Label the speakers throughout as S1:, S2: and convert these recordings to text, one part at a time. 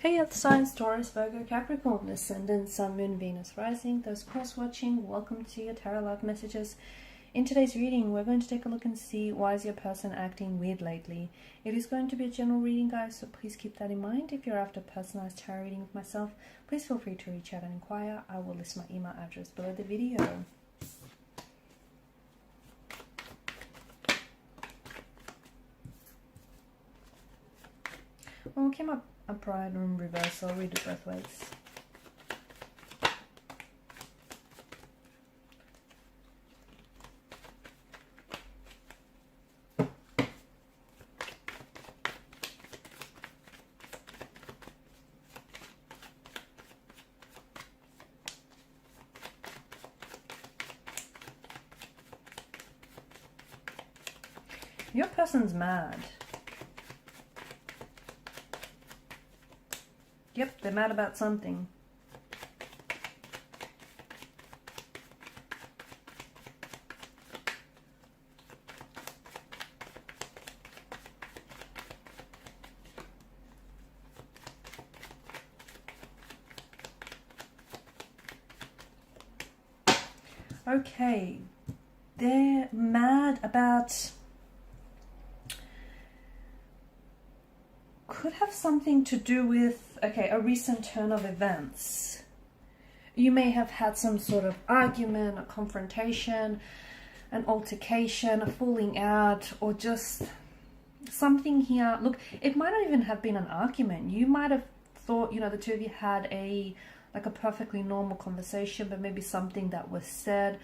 S1: Hey Earth signs, Taurus, Virgo, Capricorn, Ascendant, Sun, Moon, Venus, Rising. Those cross-watching, welcome to your Tarot Love Messages. In today's reading, we're going to take a look and see why is your person acting weird lately. It is going to be a general reading, guys, so please keep that in mind. If you're after a personalized tarot reading with myself, please feel free to reach out and inquire. I will list my email address below the video. Well, we came up upright and in reverse, so I'll read it both ways. Your person's mad. Yep, they're mad about something. Okay, they're mad about... could have something to do with, okay, a recent turn of events. You may have had some sort of argument, a confrontation, an altercation, a falling out, or just something here. Look, it might not even have been an argument. You might have thought, you know, the two of you had a perfectly normal conversation, but maybe something that was said,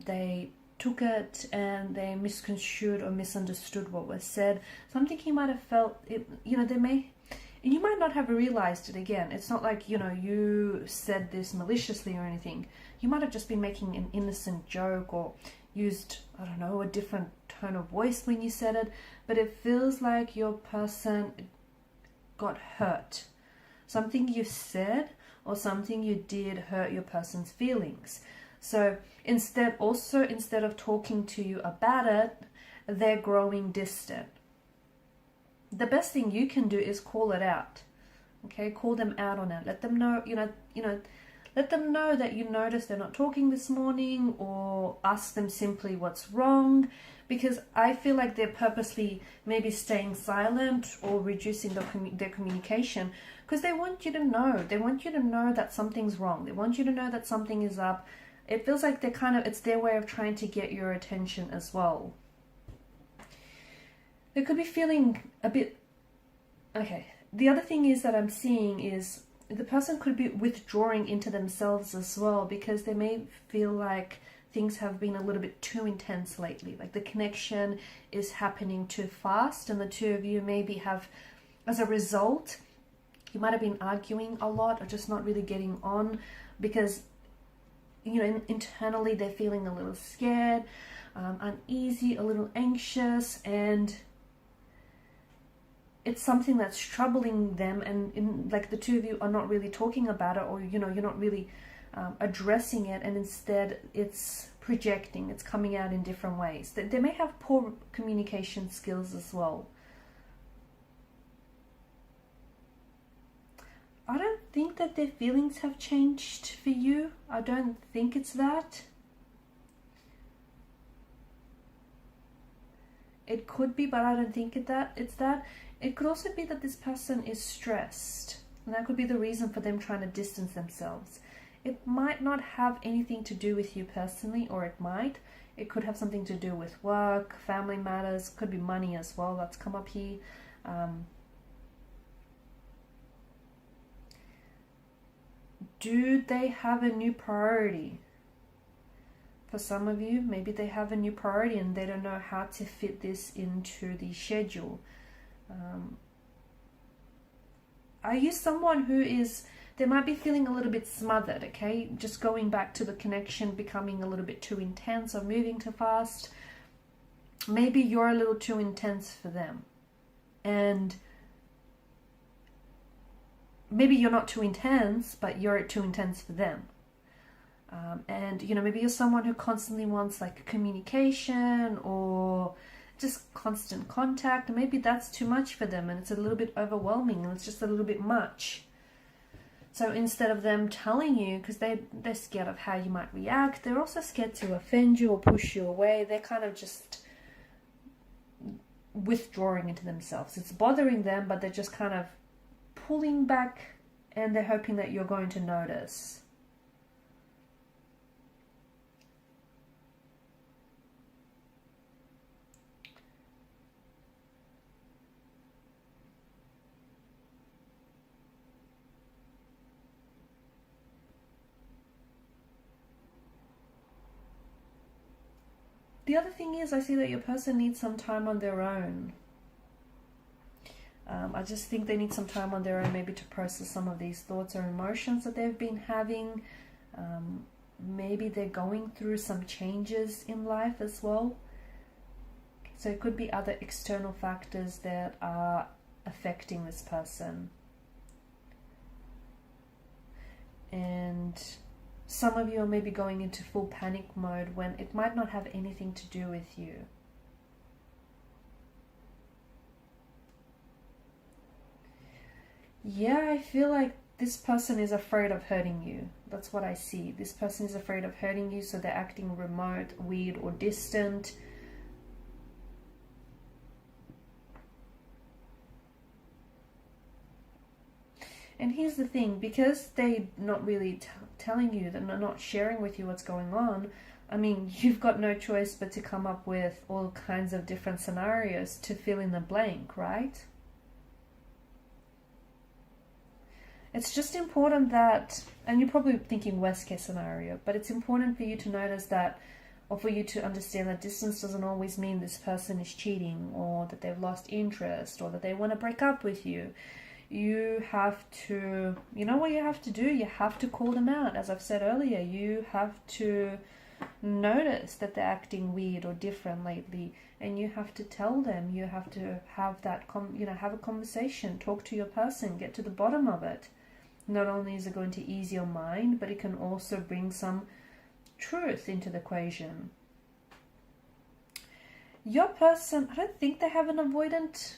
S1: they took it and they misconstrued or misunderstood what was said. Something he might have felt, it, you know, you might not have realized it. Again, it's not like, you know, you said this maliciously or anything. You might have just been making an innocent joke or used, I don't know, a different tone of voice when you said it, but it feels like your person got hurt. Something you said or something you did hurt your person's feelings. So instead of talking to you about it, they're growing distant. The best thing you can do is call it out. Okay, call them out on it. Let them know, let them know that you noticed they're not talking this morning, or ask them simply what's wrong, because I feel like they're purposely maybe staying silent or reducing their communication because they want you to know. They want you to know that something's wrong. They want you to know that something is up. It feels like it's their way of trying to get your attention as well. They could be feeling a bit... Okay, the other thing is that I'm seeing is the person could be withdrawing into themselves as well, because they may feel like things have been a little bit too intense lately. Like the connection is happening too fast, and the two of you maybe have, as a result, you might have been arguing a lot or just not really getting on because, you know, internally they're feeling a little scared, uneasy, a little anxious, and it's something that's troubling them, and like the two of you are not really talking about it, or, you know, you're not really addressing it, and instead it's projecting, it's coming out in different ways. They may have poor communication skills as well. I don't think that their feelings have changed for you. I don't think it's that. It could be, but I don't think it's that. It could also be that this person is stressed, and that could be the reason for them trying to distance themselves. It might not have anything to do with you personally, or it might. It could have something to do with work, family matters, could be money as well. That's come up here. Do they have a new priority? For some of you, maybe they have a new priority and they don't know how to fit this into the schedule. Are you someone who is, they might be feeling a little bit smothered, okay? Just going back to the connection becoming a little bit too intense or moving too fast. Maybe you're a little too intense for them. And maybe you're not too intense, but you're too intense for them. And, you know, maybe you're someone who constantly wants like communication, or just constant contact. Maybe that's too much for them and it's a little bit overwhelming and it's just a little bit much. So instead of them telling you, because they're scared of how you might react, they're also scared to offend you or push you away. They're kind of just withdrawing into themselves. It's bothering them, but they're just kind of pulling back and they're hoping that you're going to notice. The other thing is, I see that your person needs some time on their own. I just think they need some time on their own, maybe to process some of these thoughts or emotions that they've been having. Maybe they're going through some changes in life as well. So it could be other external factors that are affecting this person. And some of you are maybe going into full panic mode when it might not have anything to do with you. Yeah, I feel like this person is afraid of hurting you. That's what I see. This person is afraid of hurting you, so they're acting remote, weird, or distant. And here's the thing, because they're not really telling you, that they're not sharing with you what's going on, I mean, you've got no choice but to come up with all kinds of different scenarios to fill in the blank, right? It's just important that, and you're probably thinking worst case scenario, but it's important for you to notice that, or for you to understand that distance doesn't always mean this person is cheating, or that they've lost interest, or that they want to break up with you. You have to, you know what you have to do? You have to call them out. As I've said earlier, you have to notice that they're acting weird or different lately, and you have to tell them. You have to have that, have a conversation, talk to your person, get to the bottom of it. Not only is it going to ease your mind, but it can also bring some truth into the equation. Your person, I don't think they have an avoidant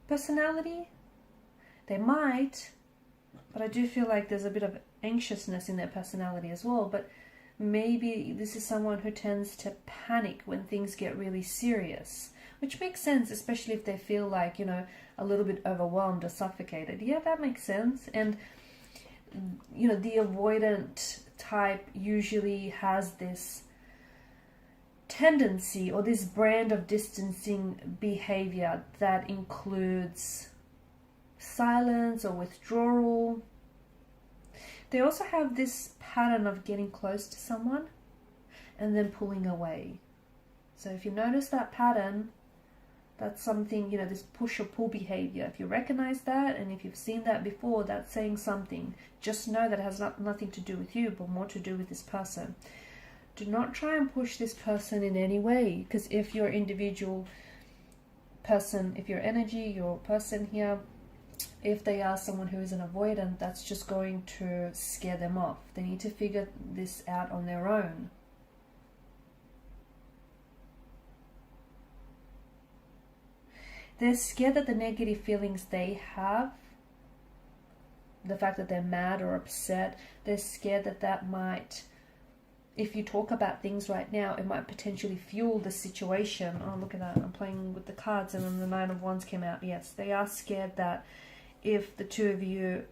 S1: personality. They might, but I do feel like there's a bit of anxiousness in their personality as well. But maybe this is someone who tends to panic when things get really serious, which makes sense, especially if they feel like, a little bit overwhelmed or suffocated. Yeah, that makes sense. And, the avoidant type usually has this tendency or this brand of distancing behavior that includes silence or withdrawal. They also have this pattern of getting close to someone and then pulling away. So if you notice that pattern, that's something, this push or pull behavior. If you recognize that, and if you've seen that before, that's saying something. Just know that it has nothing to do with you, but more to do with this person. Do not try and push this person in any way, because if your individual person, if your energy, your person here, if they are someone who is an avoidant, that's just going to scare them off. They need to figure this out on their own. They're scared that the negative feelings they have, the fact that they're mad or upset, they're scared that that might, if you talk about things right now, it might potentially fuel the situation. Oh, look at that. I'm playing with the cards and then the Nine of Wands came out. Yes, they are scared that if the two of you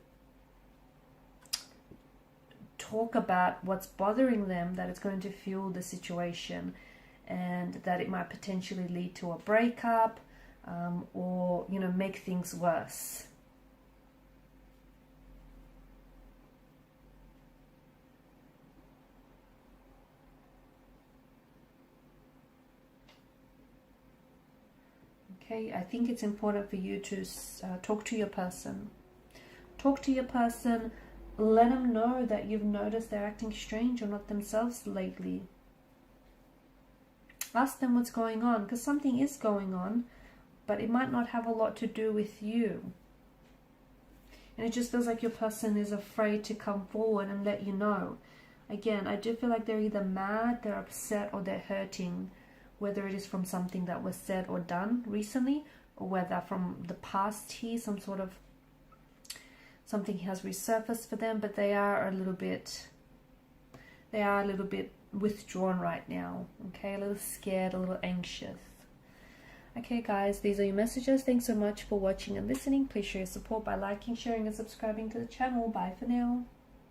S1: talk about what's bothering them, that it's going to fuel the situation and that it might potentially lead to a breakup, or, make things worse. Okay, I think it's important for you to talk to your person. Talk to your person, let them know that you've noticed they're acting strange or not themselves lately. Ask them what's going on, because something is going on, but it might not have a lot to do with you. And it just feels like your person is afraid to come forward and let you know. Again, I do feel like they're either mad, they're upset, or they're hurting, whether it is from something that was said or done recently, or whether from the past here, something has resurfaced for them, but they are a little bit withdrawn right now, okay, a little scared, a little anxious. Okay guys, these are your messages. Thanks so much for watching and listening. Please show your support by liking, sharing and subscribing to the channel. Bye for now.